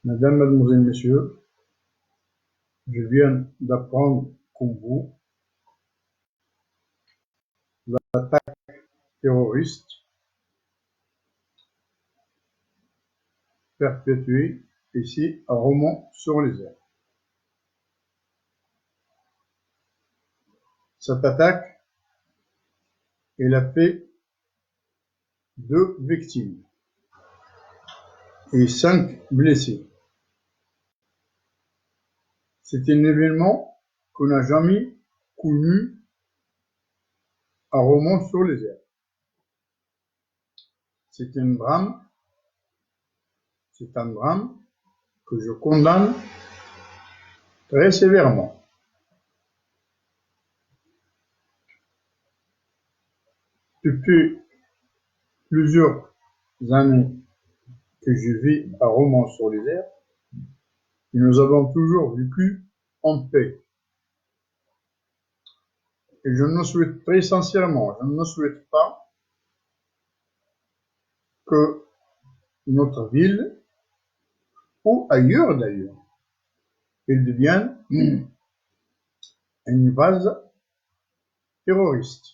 Mesdames, Mademoiselles, Messieurs, je viens d'apprendre, comme vous, l'attaque terroriste perpétuée ici à Romans-sur-Isère. Cette attaque, elle a fait 2 victimes et 5 blessés. C'est un événement qu'on n'a jamais connu à Romans-sur-Isère. C'est un drame que je condamne très sévèrement. Depuis plusieurs années que je vis à Romans-sur-Isère, et nous avons toujours vécu en paix. Et je ne souhaite très sincèrement, je ne souhaite pas que notre ville, ou ailleurs d'ailleurs, elle devienne une base terroriste.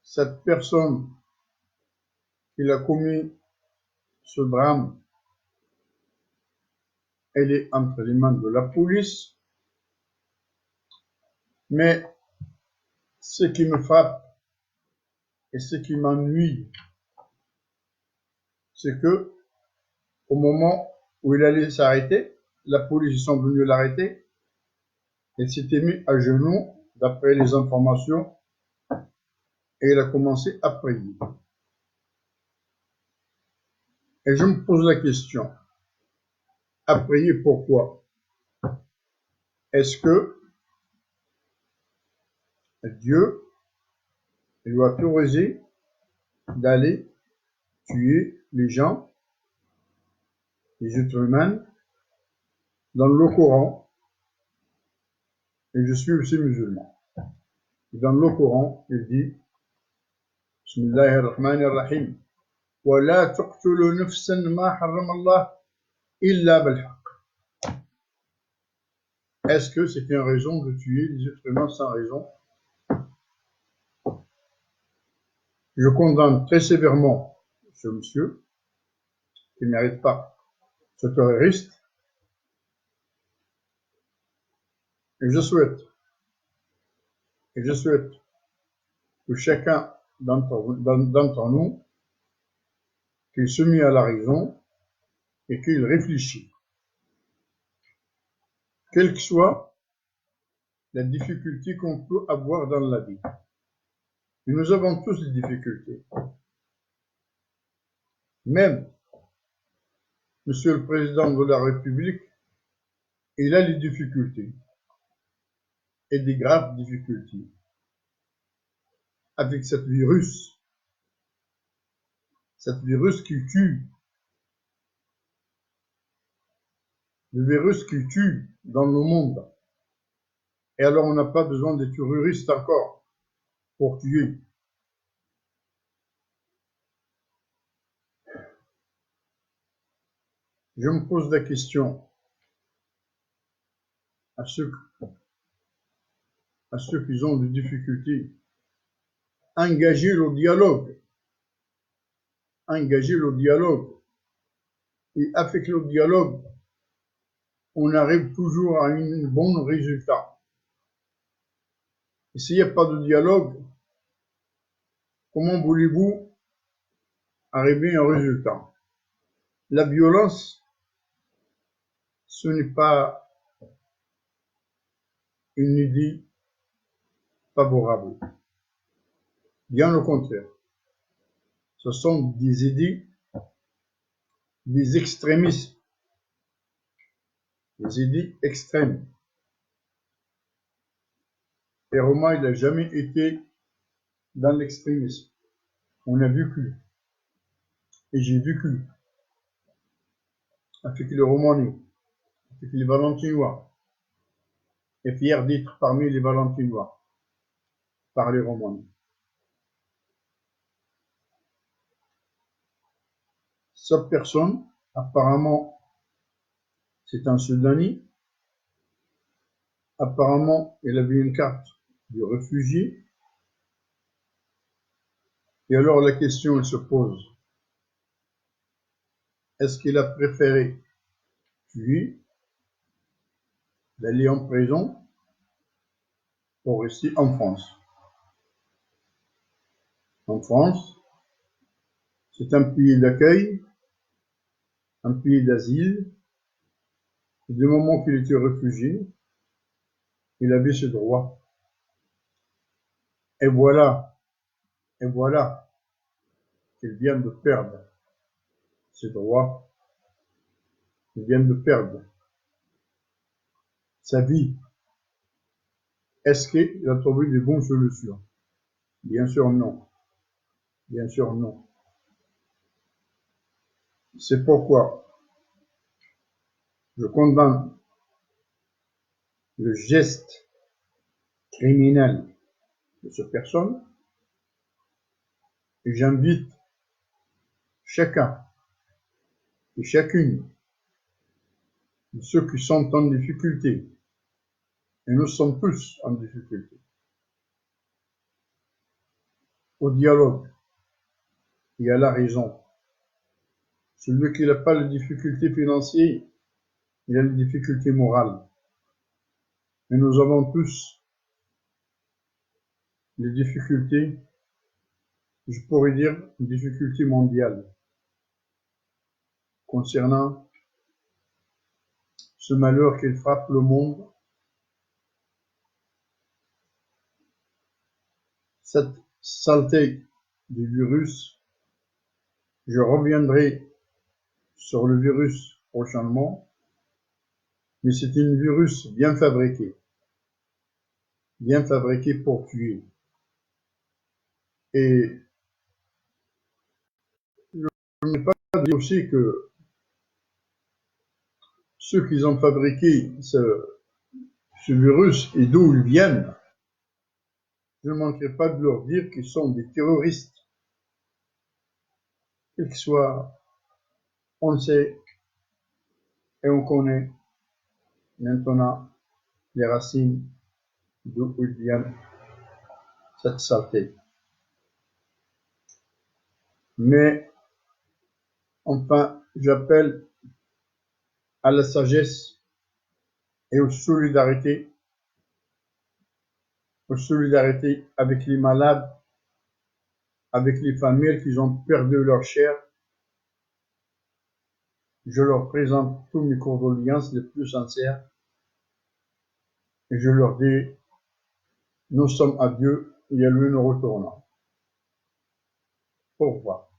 Cette personne qui a commis ce drame, elle est entre les mains de la police, mais ce qui me frappe et ce qui m'ennuie, c'est que au moment où il allait s'arrêter, la police sont venus l'arrêter, il s'était mis à genoux, d'après les informations, et il a commencé à prier. Et je me pose la question, à prier pourquoi? Est-ce que Dieu lui a autorisé d'aller tuer les gens, les êtres humains, dans le Coran? Et je suis aussi musulman. Et dans le Coran, il dit Bismillahirrahmanirrahim. وَلَا تُقْتُلُوا نَفْسًا مَا حَرَّمَ اللَّهُ إِلَّا بِالْحَقِّ. Est-ce que c'est une raison de tuer les êtres humains sans raison? Je condamne très sévèrement ce monsieur qui ne mérite pas ce terroriste. Et je souhaite que chacun d'entre nous qu'il se met à la raison et qu'il réfléchit. Quelle que soit la difficulté qu'on peut avoir dans la vie. Et nous avons tous des difficultés. Même Monsieur le Président de la République, il a des difficultés. Et des graves difficultés. Avec cette virus qui tue. Le virus qui tue dans le monde. Et alors on n'a pas besoin des terroristes encore pour tuer. Je me pose la question à ceux qui ont des difficultés. Engagez le dialogue. Et avec le dialogue, on arrive toujours à un bon résultat. Et s'il n'y a pas de dialogue, comment voulez-vous arriver à un résultat? La violence, ce n'est pas une idée favorable. Bien au contraire. Ce sont des idées, des extrémismes, des idées extrêmes. Et Romain, il n'a jamais été dans l'extrémisme. On a vécu. Et j'ai vécu avec les Romanais, avec les Valentinois, et fier d'être parmi les Valentinois, par les Romanais. Cette personne, apparemment, c'est un Soudanais. Apparemment, il avait une carte de réfugié. Et alors la question elle se pose, est-ce qu'il a préféré tuer, d'aller en prison pour rester en France? En France, c'est un pays d'accueil, un pays d'asile. Et du moment qu'il était réfugié, il avait ses droits. Et voilà qu'il vient de perdre ses droits, il vient de perdre sa vie. Est-ce qu'il a trouvé des bonnes solutions? Bien sûr non. Bien sûr non. C'est pourquoi je condamne le geste criminel de cette personne et j'invite chacun et chacune de ceux qui sont en difficulté, et nous sommes tous en difficulté, au dialogue et à la raison. Celui qui n'a pas les difficultés financières, il a les difficultés morales. Mais nous avons tous les difficultés, je pourrais dire, une difficulté mondiale concernant ce malheur qui frappe le monde, cette saleté du virus. Je reviendrai sur le virus prochainement, mais c'est un virus bien fabriqué pour tuer. Et je n'ai pas dit aussi que ceux qui ont fabriqué ce virus et d'où ils viennent, je ne manquerai pas de leur dire qu'ils sont des terroristes. Quels qu'ils soient, on le sait et on connaît maintenant les racines d'où ils viennent, cette saleté. Mais enfin, j'appelle à la sagesse et aux solidarités avec les malades, avec les familles qui ont perdu leur chair. Je leur présente toutes mes condoléances les plus sincères et je leur dis, nous sommes à Dieu et à lui nous retournons. Au revoir.